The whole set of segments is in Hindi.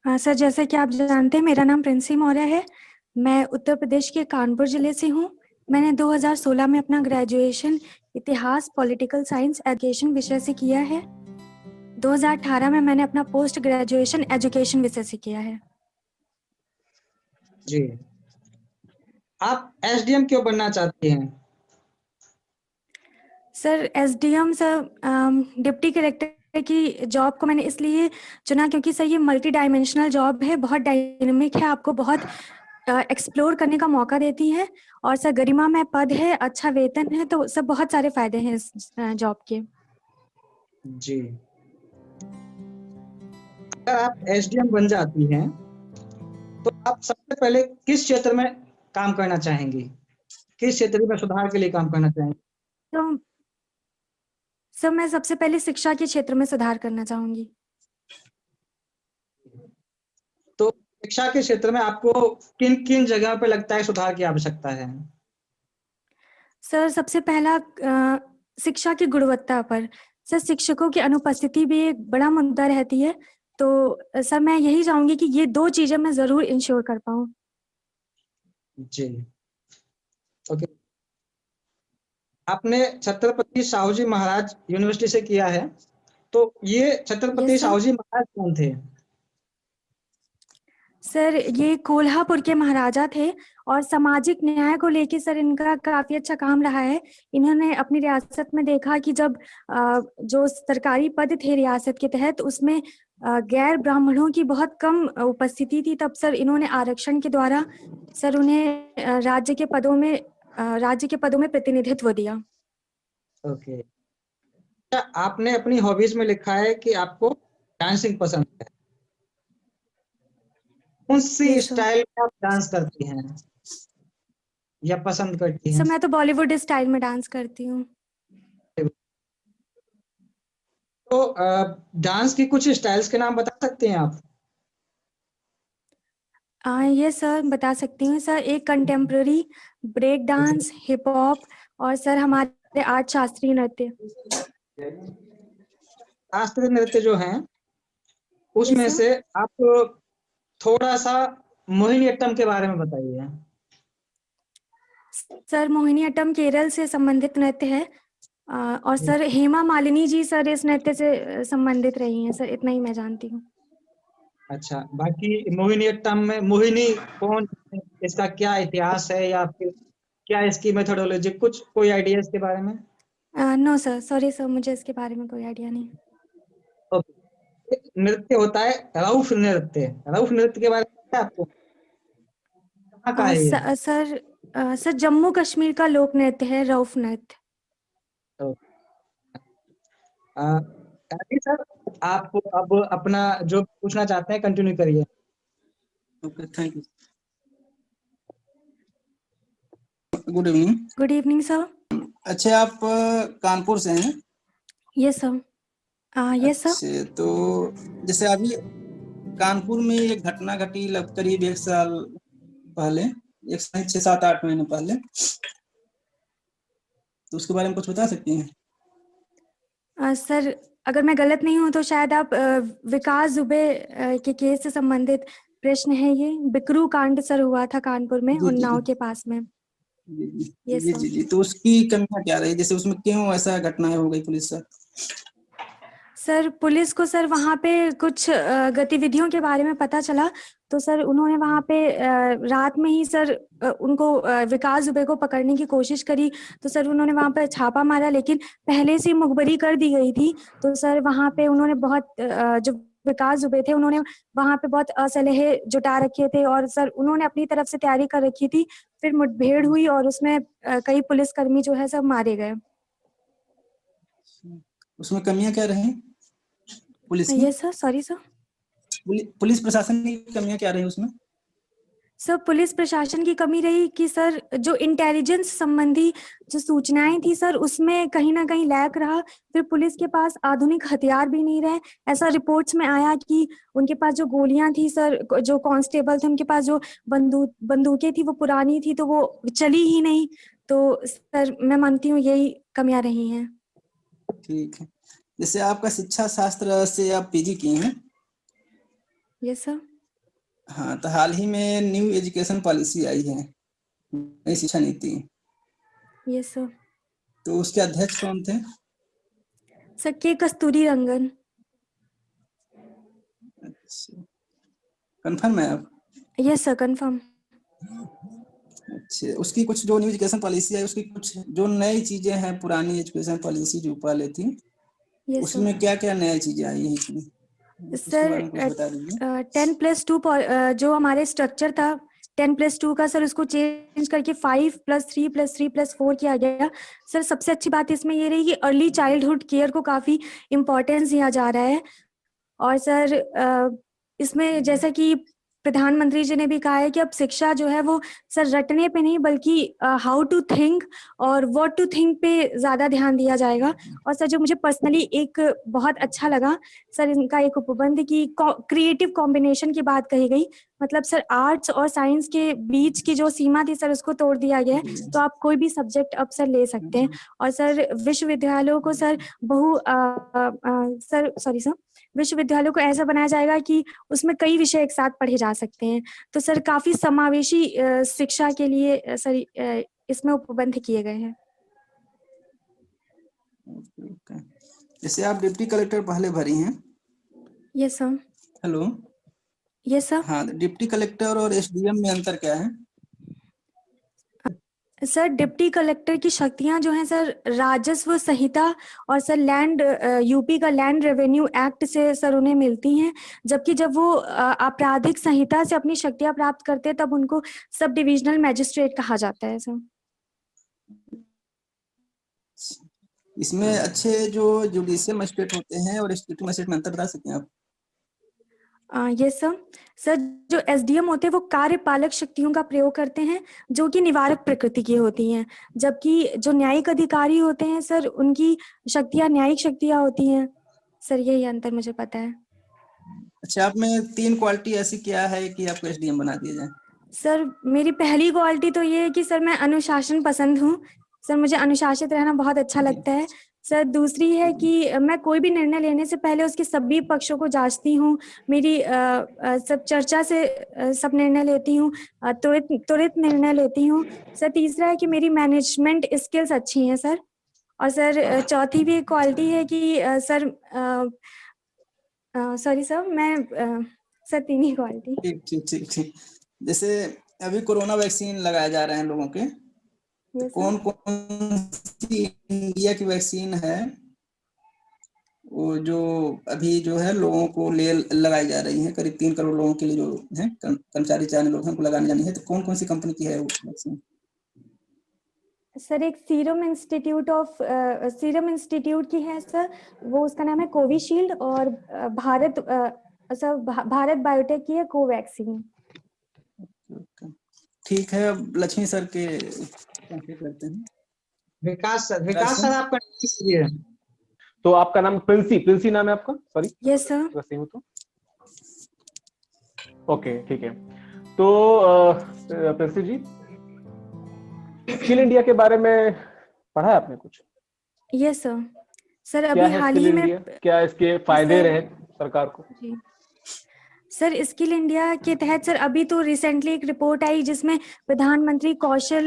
हाँ सर, जैसे कि आप जानते हैं मेरा नाम प्रिंसी मौर्य है। मैं उत्तर प्रदेश के कानपुर जिले से हूँ। मैंने 2016 में अपना ग्रेजुएशन इतिहास पॉलिटिकल साइंस एजुकेशन विषय से किया है। 2018 में मैंने अपना पोस्ट ग्रेजुएशन एजुकेशन विषय से किया है। जी। आप एसडीएम क्यों बनना चाहती हैं? Sir SDM sir, deputy collector की जॉब को मैंने इसलिए चुना क्योंकि सर ये मल्टी डायमेंशनल जॉब है, बहुत डायनेमिक है, आपको बहुत एक्सप्लोर करने का मौका देती है। और सर गरिमामय पद है, अच्छा वेतन है, तो सब बहुत सारे फायदे हैं इस जॉब के। जी। अगर आप एसडीएम बन जाती हैं तो आप सबसे पहले किस क्षेत्र में काम करना चाहेंगी? किस क्षेत्र में सुधार के लिए काम करना चाहेंगी? तो सर मैं सबसे पहले शिक्षा के क्षेत्र में सुधार करना चाहूंगी। तो शिक्षा के क्षेत्र में आपको किन किन जगह पे लगता है सुधार की आवश्यकता है? सर सबसे पहला शिक्षा की गुणवत्ता पर। सर शिक्षकों की अनुपस्थिति भी एक बड़ा मुद्दा रहती है, तो सर मैं यही चाहूंगी कि ये 2 चीजें मैं जरूर इंश्योर कर पाऊँ। जी। ओके। आपने छत्रपति साहू जी महाराज यूनिवर्सिटी से किया है, तो ये छत्रपति यस सर। साहू जी महाराज कौन थे? सर ये कोल्हापुर के महाराजा थे और सामाजिक न्याय को लेके सर इनका काफी अच्छा काम रहा है। इन्होंने अपनी रियासत में देखा कि जब जो सरकारी पद थे रियासत के तहत उसमें गैर ब्राह्मणों की बहुत कम उपस्थिति थी, तब सर इन्होंने आरक्षण के द्वारा सर उन्हें राज्य के पदों में प्रतिनिधित्व दिया। ओके। क्या आपने अपनी हॉबीज में लिखा है कि आपको डांसिंग पसंद है? कौन सी यस सर। स्टाइल में आप डांस करती हैं या पसंद करती सर हैं? मैं तो बॉलीवुड स्टाइल में डांस करती हूँ। तो डांस की कुछ स्टाइल्स के नाम बता सकते हैं आप? ये सर बता सकती हूँ सर, एक contemporary, break dance, hip hop और सर हमारे आर्ट शास्त्रीय नृत्य। शास्त्रीय नृत्य जो हैं यस उसमें सर। से आप थोड़ा सा मोहिनीअट्टम के बारे में बताइए। सर मोहिनीअट्टम केरल से संबंधित नृत्य है। और सर हेमा मालिनी जी सर इस नृत्य से संबंधित रही हैं सर, इतना ही मैं जानती हूँ। अच्छा, बाकी मोहिनीअट्टम में मोहिनी कौन है? इसका क्या इतिहास है या फिर क्या इसकी मेथोडोलॉजी, कुछ कोई आइडिया इसके बारे में? नो सर, सॉरी सर, मुझे इसके बारे में कोई आइडिया नहीं। ओके। एक नृत्य होता है रउफ नृत्य। रउफ नृत्य के बारे में पता है आपको? कहाँ का है ये? सर जम्मू कश्मीर का लोक नृत्य है रउफ नृत्य। तो, अभी सर आप अब अपना जो पूछना चाहते हैं कंटिन्यू करिए। Okay, thank you. Good evening. Good evening sir. अच्छा, आप कानपुर से हैं? Yes sir. Yes sir. अच्छे, तो जैसे अभी कानपुर में एक घटना घटी करीब 1 साल पहले, 6 7 8 महीने पहले, तो उसके बारे में कुछ बता सकती हैं? सर अगर मैं गलत नहीं हूँ तो शायद आप विकास दुबे के केस से संबंधित प्रश्न है ये। बिकरू कांड सर हुआ था कानपुर में, जी जी उन्नाव जी के पास में। जी जी यस जी सर। जी जी। तो उसकी कमियां क्या रही, जैसे उसमें क्यों ऐसा घटनाएं हो गई पुलिस से? सर पुलिस को सर वहाँ पे कुछ गतिविधियों के बारे में पता चला, तो सर उन्होंने वहाँ पे रात में ही सर उनको विकास दुबे को पकड़ने की कोशिश करी। तो सर उन्होंने वहाँ पे छापा मारा, लेकिन पहले से मुखबरी कर दी गई थी। तो सर वहाँ पे उन्होंने बहुत जो विकास दुबे थे उन्होंने वहाँ पे बहुत असलहे जुटा रखे थे और सर उन्होंने अपनी तरफ से तैयारी कर रखी थी। फिर मुठभेड़ हुई और उसमें कई पुलिसकर्मी जो है सब मारे गए। उसमें कमियां क्या रही पुलिस की? Yes sir, sorry sir. Police प्रशासन की कमियां क्या रही उसमें? सर पुलिस प्रशासन की कमी रही कि सर जो इंटेलिजेंस संबंधी जो सूचनाएं थी सर उसमें कहीं ना कहीं लैक रहा। फिर पुलिस के पास आधुनिक हथियार भी नहीं रहे। ऐसा रिपोर्ट्स में आया कि उनके पास जो गोलियां थी सर, जो कांस्टेबल थे उनके पास जो बंदूकें थी वो पुरानी थी, तो वो चली ही नहीं। तो सर मैं मानती हूँ यही कमियां रही हैं। ठीक है। जैसे आपका शिक्षा शास्त्र से आप पीजी किए हैं, यस सर। हाँ, तो हाल ही में न्यू एजुकेशन पॉलिसी आई है, नई शिक्षा नीति। Yes sir. तो उसके अध्यक्ष कौन थे? सर के कस्तूरी रंगन। अच्छा, कंफर्म है आप? Yes sir confirm. अच्छा, उसकी कुछ जो न्यू एजुकेशन पॉलिसी है, उसकी कुछ जो नई चीजें हैं पुरानी एजुकेशन पॉलिसी जो पहले थी, यस सर। उसमें क्या क्या नई चीजें आई हैं इसमें, उसके बारे में कुछ सर बता दीजिए। 10+2 जो हमारे स्ट्रक्चर था 10+2 का सर उसको चेंज करके 5+3+3+4 किया गया। सर सबसे अच्छी बात इसमें ये रही कि अर्ली चाइल्डहुड केयर को काफी इम्पोर्टेंस दिया जा रहा है। और सर इसमें जैसा कि प्रधानमंत्री जी ने भी कहा है कि अब शिक्षा जो है वो सर रटने पे नहीं बल्कि हाउ टू थिंक और व्हाट टू थिंक पे ज्यादा ध्यान दिया जाएगा। और सर जो मुझे पर्सनली एक बहुत अच्छा लगा सर इनका एक उपबंध की क्रिएटिव कॉम्बिनेशन की बात कही गई। मतलब सर आर्ट्स और साइंस के बीच की जो सीमा थी सर उसको तोड़ दिया गया है। तो आप कोई भी सब्जेक्ट अब सर ले सकते हैं। और सर विश्वविद्यालयों को सर विश्वविद्यालयों को ऐसा बनाया जाएगा कि उसमें कई विषय एक साथ पढ़े जा सकते हैं। तो सर काफी समावेशी शिक्षा के लिए सर इसमें उपबंध किए गए हैं। जैसे आप डिप्टी कलेक्टर पहले भरी हैं। Yes sir. Hello. Yes sir. हाँ, डिप्टी कलेक्टर और एसडीएम में अंतर क्या है? सर डिप्टी कलेक्टर की शक्तियां जो हैं सर राजस्व संहिता और सर लैंड यूपी का लैंड रेवेन्यू एक्ट से सर उन्हें मिलती हैं। जबकि जब वो आपराधिक संहिता से अपनी शक्तियां प्राप्त करते हैं तब उनको सब डिविजनल मैजिस्ट्रेट कहा जाता है सर। इसमें अच्छे जो जुडिशियल मजिस्ट्रेट होते हैं और एग्जीक्यूटिव मजिस्ट्रेट में अंतर बता सकते हैं आप? Yes sir. सर जो एसडीएम होते हैं वो कार्यपालक शक्तियों का प्रयोग करते हैं जो कि निवारक प्रकृति की होती हैं। जबकि जो न्यायिक अधिकारी होते हैं सर उनकी शक्तियां न्यायिक शक्तियां होती हैं। सर यही अंतर मुझे पता है। अच्छा, आप में 3 क्वालिटी ऐसी क्या है कि आपको एसडीएम बना दिया जाए? सर मेरी पहली क्वालिटी तो ये है कि सर मैं अनुशासन पसंद हूँ। सर मुझे अनुशासित रहना बहुत अच्छा लगता है। सर दूसरी है कि मैं कोई भी निर्णय लेने से पहले उसके सभी पक्षों को जांचती हूँ। मेरी सब चर्चा से सब निर्णय लेती हूँ। त्वरित निर्णय लेती हूँ। सर तीसरा है कि मेरी मैनेजमेंट स्किल्स अच्छी हैं सर। और सर चौथी भी एक क्वालिटी है कि सर सॉरी सर मैं सर 3 ही क्वालिटी। ठीक ठीक ठीक ठीक। जैसे अभी कोरोना वैक्सीन लगाए जा रहे हैं लोगों के, तो कौन कौन सी इंडिया की वैक्सीन है वो जो अभी जो है लोगों को ले लगाई जा रही है? करीब 3 करोड़ लोगों के लिए जो है कर्मचारी चाहने लोग हैं उनको लगाने जानी है, तो कौन कौन सी कंपनी की है वो वैक्सीन? सर एक सीरम इंस्टीट्यूट की है सर। वो उसका नाम है कोविशील्ड। और भारत बायोटेक की है कोवैक्सीन। ठीक है, अब लक्ष्मी सर के कांटेक्ट करते हैं। विकास सर आपका ये है। तो आपका नाम प्रिंसी नाम है आपका? सॉरी। Yes sir. सही हो तो ओके, ठीक है। तो प्रिंसी जी, स्किल इंडिया के बारे में पढ़ा है आपने कुछ? Yes sir. सर क्या अभी है हाल स्किल ही में इंडिया? क्या इसके फायदे रहे सरकार को? जी सर स्किल इंडिया के तहत सर अभी तो रिसेंटली एक रिपोर्ट आई जिसमें प्रधानमंत्री कौशल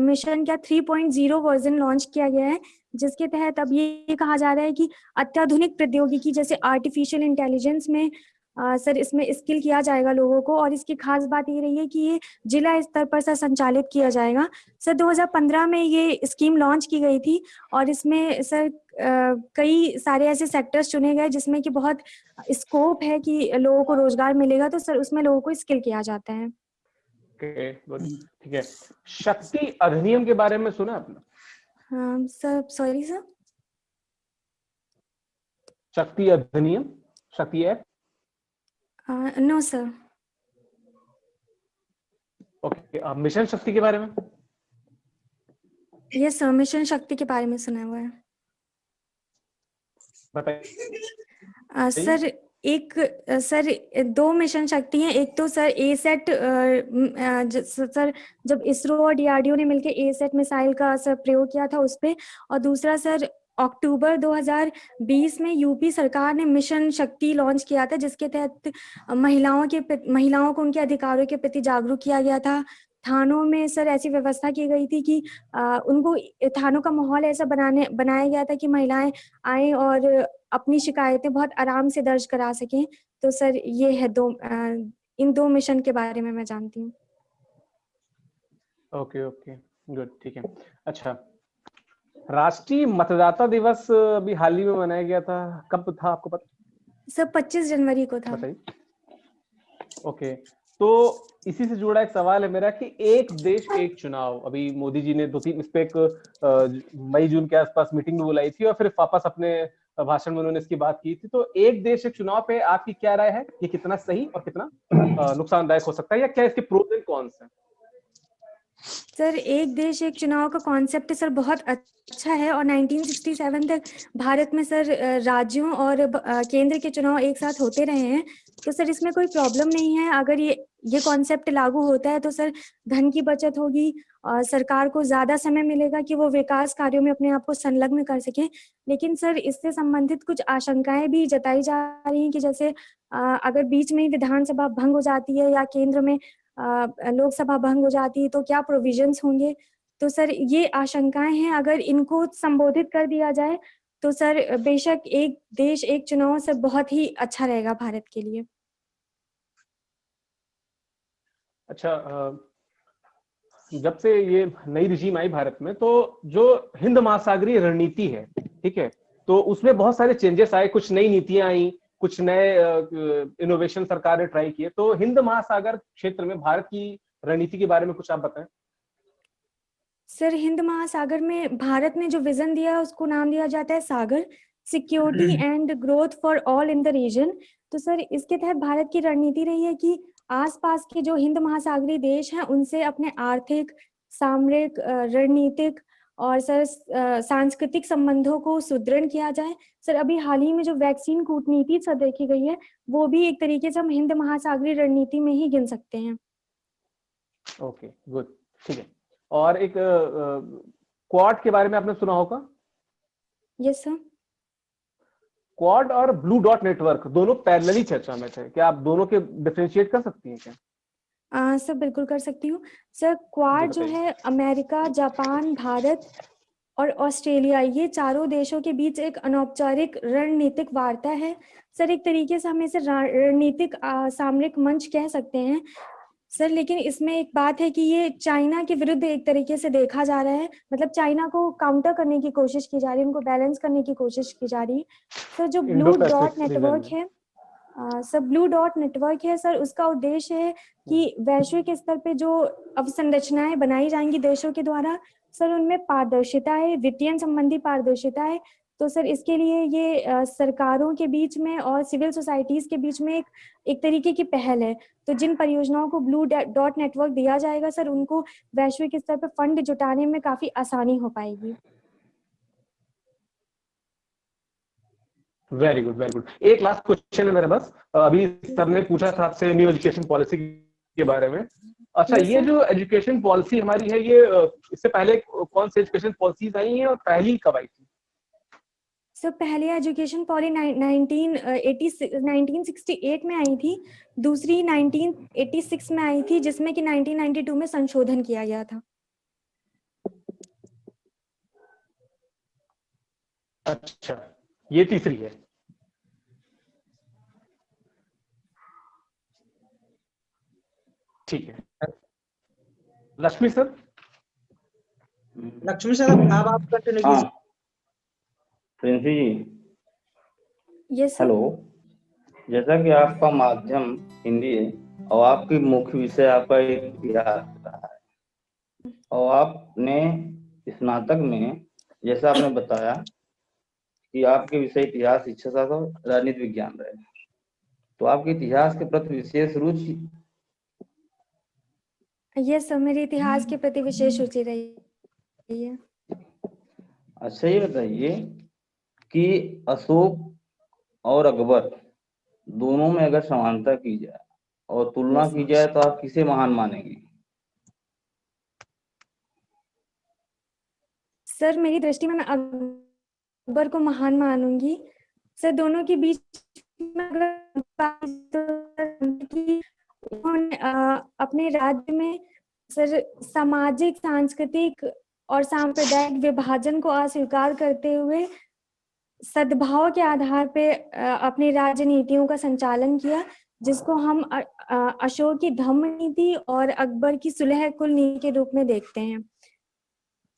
मिशन का 3.0 वर्जन लॉन्च किया गया है। जिसके तहत अब ये कहा जा रहा है कि अत्याधुनिक प्रौद्योगिकी जैसे आर्टिफिशियल इंटेलिजेंस में सर इसमें स्किल किया जाएगा लोगों को। और इसकी खास बात ये रही है कि ये जिला स्तर पर सर संचालित किया जाएगा। सर 2015 में ये स्कीम लॉन्च की गई थी। और इसमें सर कई सारे ऐसे सेक्टर्स चुने गए जिसमें कि बहुत स्कोप है कि लोगों को रोजगार मिलेगा। तो सर उसमें लोगों को स्किल किया जाता है। ओके, गुड, ठीक है। शक्ति अधिनियम के बारे में सुना आपने? Sir sorry sir. शक्ति अधिनियम, Shakti act? No sir. Okay, mission Shakti के बारे में? यस सर, मिशन शक्ति के बारे में सुना हुआ है। बताइए। सर 2 मिशन शक्ति हैं। एक तो सर एसेट सर जब इसरो और डीआरडीओ ने मिलकर एसेट मिसाइल का सर प्रयोग किया था उस पे। और दूसरा सर अक्टूबर 2020 में यूपी सरकार ने मिशन शक्ति लॉन्च किया था, जिसके तहत महिलाओं को उनके अधिकारों के प्रति जागरूक किया गया था। थानों में सर ऐसी व्यवस्था की गई थी कि उनको थानों का माहौल ऐसा बनाया गया था कि महिलाएं आए और अपनी शिकायतें बहुत आराम से दर्ज करा सकें। तो सर ये है इन 2 मिशन के बारे में मैं जानती हूँ। ओके ओके गुड, ठीक है। अच्छा, राष्ट्रीय मतदाता दिवस अभी हाल ही में मनाया गया था, कब था आपको पता? सर 25 जनवरी को था। बताइए। ओके, तो इसी से जुड़ा एक सवाल है मेरा कि एक देश एक चुनाव, अभी मोदी जी ने 2-3 इस पे एक मई जून के आसपास मीटिंग में बुलाई थी और फिर वापस अपने भाषण में उन्होंने इसकी बात की थी। तो एक देश एक चुनाव पे आपकी क्या राय है? ये कितना सही और कितना नुकसानदायक हो सकता है, या क्या इसके प्रोस एंड कॉन्स हैं? सर एक देश एक चुनाव का कॉन्सेप्ट सर बहुत अच्छा है और 1967 तक भारत में सर राज्यों और केंद्र के चुनाव एक साथ होते रहे हैं। तो सर इसमें कोई प्रॉब्लम नहीं है। अगर ये कॉन्सेप्ट लागू होता है तो सर धन की बचत होगी और सरकार को ज्यादा समय मिलेगा कि वो विकास कार्यों में अपने आप को संलग्न कर सके। लेकिन सर इससे संबंधित कुछ आशंकाएं भी जताई जा रही हैं कि जैसे अगर बीच में ही विधानसभा भंग हो जाती है या केंद्र में लोकसभा भंग हो जाती है तो क्या प्रोविजंस होंगे। तो सर ये आशंकाएं हैं, अगर इनको संबोधित कर दिया जाए तो सर बेशक एक देश एक चुनाव सर बहुत ही अच्छा रहेगा भारत के लिए। अच्छा, जब से ये नई रिजीम आई भारत में, तो जो हिंद महासागरीय रणनीति है, ठीक है, तो उसमें बहुत सारे चेंजेस आए, कुछ नई नीतियां आई, कुछ नए इनोवेशन सरकार ने ट्राई किए। तो हिंद महासागर क्षेत्र में भारत की रणनीति के बारे में कुछ आप बताएं। सर हिंद महासागर में भारत ने जो विजन दिया है उसको नाम दिया जाता है Sagar, security and growth for all in the region. तो सर इसके तहत भारत की रणनीति रही है कि आसपास के जो हिंद महासागरीय देश हैं उनसे अपने आर्थिक, सामरिक, रणनीतिक और सर सांस्कृतिक संबंधों को सुदृढ़ किया जाए। सर अभी हाल ही में जो वैक्सीन कूटनीति सर देखी गई है वो भी एक तरीके से हम हिंद महासागरीय रणनीति में ही गिन सकते हैं। ओके गुड, ठीक है। और एक क्वाड के बारे में आपने सुना होगा? Yes sir. क्वाड और ब्लू डॉट नेटवर्क दोनों पैरेलली चर्चा में थे, क्या आप दोनों के डिफरेंशिएट कर सकती हैं क्या? सर बिल्कुल कर सकती हूँ। सर क्वाड जो है अमेरिका, जापान, भारत और ऑस्ट्रेलिया, ये चारों देशों के बीच एक अनौपचारिक रणनीतिक वार्ता है। सर एक तरीके से हम इसे रणनीतिक सामरिक मंच कह सकते हैं सर। लेकिन इसमें एक बात है कि ये चाइना के विरुद्ध एक तरीके से देखा जा रहा है, मतलब चाइना को काउंटर करने की कोशिश की जा रही है, उनको बैलेंस करने की कोशिश की जा रही है। सर जो ब्लू डॉट नेटवर्क है सर, ब्लू डॉट नेटवर्क है सर, उसका उद्देश्य है कि वैश्विक स्तर पे जो अवसंरचनाएं बनाई जाएंगी देशों के द्वारा सर उनमें पारदर्शिता है, वित्तीय संबंधी पारदर्शिता है। तो सर इसके लिए ये सरकारों के बीच में और सिविल सोसाइटीज के बीच में एक तरीके की पहल है। तो जिन परियोजनाओं को ब्लू डॉट नेटवर्क दिया जाएगा सर उनको वैश्विक स्तर पर फंड जुटाने में काफी आसानी हो पाएगी। Very good, very good. एक लास्ट क्वेश्चन है मेरे पास। अभी सर ने पूछा था आपसे न्यू एजुकेशन पॉलिसी के बारे में। अच्छा, ये जो एजुकेशन पॉलिसी हमारी है, ये इससे पहले कौन सी एजुकेशन पॉलिसीज आई हैं और पहली कब आई थी? सर पहली एजुकेशन पॉलिसी 1968 में आई थी, दूसरी 1986 में आई थी, जिसमें कि 1992 में संशोधन किया गया था। अच्छा, ये तीसरी है। ठीक है। लक्ष्मी सर। लक्ष्मी सर अब आप कंटिन्यू कीजिए। Princy ji. Yes sir. Hello, जैसा कि आपका माध्यम हिंदी है और आपकी मुख्य विषय आपका इतिहास रहा है, और आपने स्नातक में जैसा आपने बताया कि आपके विषय इतिहास, शिक्षा शास्त्र और राजनीति विज्ञान रहे, तो आपके इतिहास के प्रति विशेष रुचि? यस सर, मेरी इतिहास के प्रति विशेष रुचि रही है। अच्छा, ये बताइए कि अशोक और अकबर दोनों में अगर समानता की जाए और तुलना की जाए तो आप किसे महान मानेंगे? सर मेरी दृष्टि में मैं अकबर को महान मानूंगी। सर दोनों के बीच में अगर बात तो कि उन्होंने अपने राज्य में सर सामाजिक, सांस्कृतिक और सांप्रदायिक विभाजन को अस्वीकार करते हुए सद्भाव के आधार पे अपनी राजनीतियों का संचालन किया, जिसको हम अशोक की धम्म नीति और अकबर की सुलह कुल नीति के रूप में देखते हैं।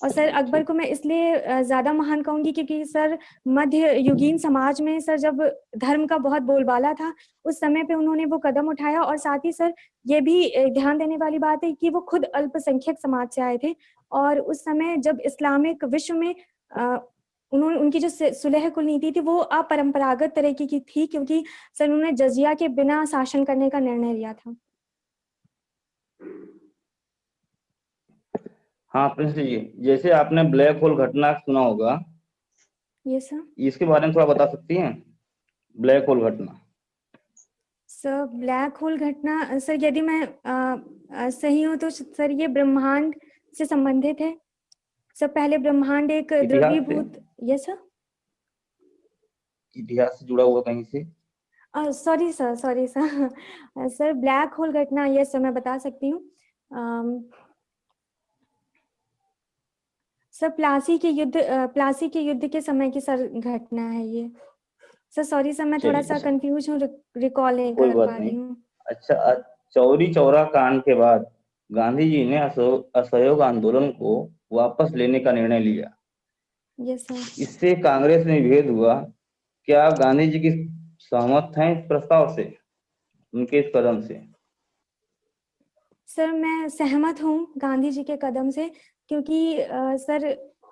और सर अकबर को मैं इसलिए ज्यादा महान कहूंगी क्योंकि सर मध्य युगीन समाज में सर जब धर्म का बहुत बोलबाला था, उस समय पे उन्होंने वो कदम उठाया। और साथ ही सर ये भी ध्यान देने वाली बात है कि वो खुद अल्पसंख्यक समाज से आए थे, और उस समय जब इस्लामिक विश्व में उन्होंने उनकी जो सुलह कुल नीति थी वो अपरंपरागत तरीके की थी, क्योंकि सर उन्होंने जजिया के बिना शासन करने का निर्णय लिया था। हाँ प्रिंस जी, जैसे आपने ब्लैक होल घटना सुना होगा, ये सर इसके बारे में थोड़ा बता सकती हैं? ब्लैक होल घटना। सर ब्लैक होल घटना सर यदि मैं सही हूँ तो सर ये ब्रह्मांड से संबंधित है। सर पहले ब्रह्मांड एक द्रवीभूत, यस सर, इतिहास से जुड़ा हुआ कहीं से? Sorry sir sir black hole घटना ये सर मैं बता सकती हूँ। सर प्लासी के युद्ध के समय की सर घटना है ये। सर सॉरी सर मैं थोड़ा सा कंफ्यूज हूँ, रिकॉल नहीं कर पा रही हूँ। अच्छा, चौरी चौरा कांड के बाद गांधी जी ने असहयोग आंदोलन को वापस लेने का निर्णय लिया। Yes sir. इससे कांग्रेस में विभेद हुआ। क्या आप गांधी जी की सहमत हैं इस प्रस्ताव से, उनके इस कदम से? सर मैं सहमत हूँ गांधी जी के कदम से, क्योंकि सर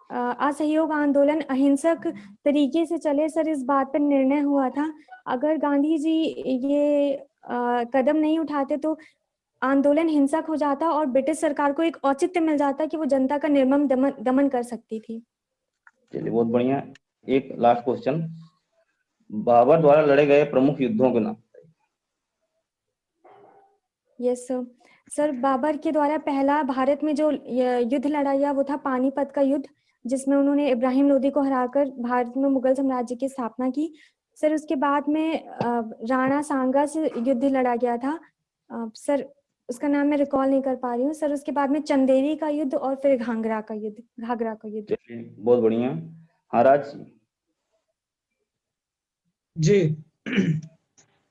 असहयोग आंदोलन अहिंसक तरीके से चले। सर इस बात पर निर्णय हुआ था, अगर गांधी जी ये कदम नहीं उठाते तो आंदोलन हिंसक हो जाता और ब्रिटिश सरकार को एक औचित्य मिल जाता कि वो जनता का निर्मम दमन कर सकती थी। चलिए बहुत बढ़िया। एक लास्ट क्वेश्चन, बाबर द्वारा लड़े गए प्रमुख युद्धों के नाम? यस सर बाबर के द्वारा पहला भारत में जो युद्ध लड़ा गया वो था पानीपत का युद्ध, जिसमें उन्होंने इब्राहिम लोदी को हराकर भारत में मुगल साम्राज्य की स्थापना की। सर उसके बाद में राणा सांगा से युद्ध लड़ा गया था, सर उसका नाम मैं रिकॉल नहीं कर पा रही हूँ। सर उसके बाद में चंदेरी का युद्ध और फिर घाघरा का युद्ध। बहुत बढ़िया। हाँ राज जी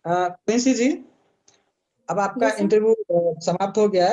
प्रिंसी जी, अब आपका Yes, sir. इंटरव्यू समाप्त हो गया है।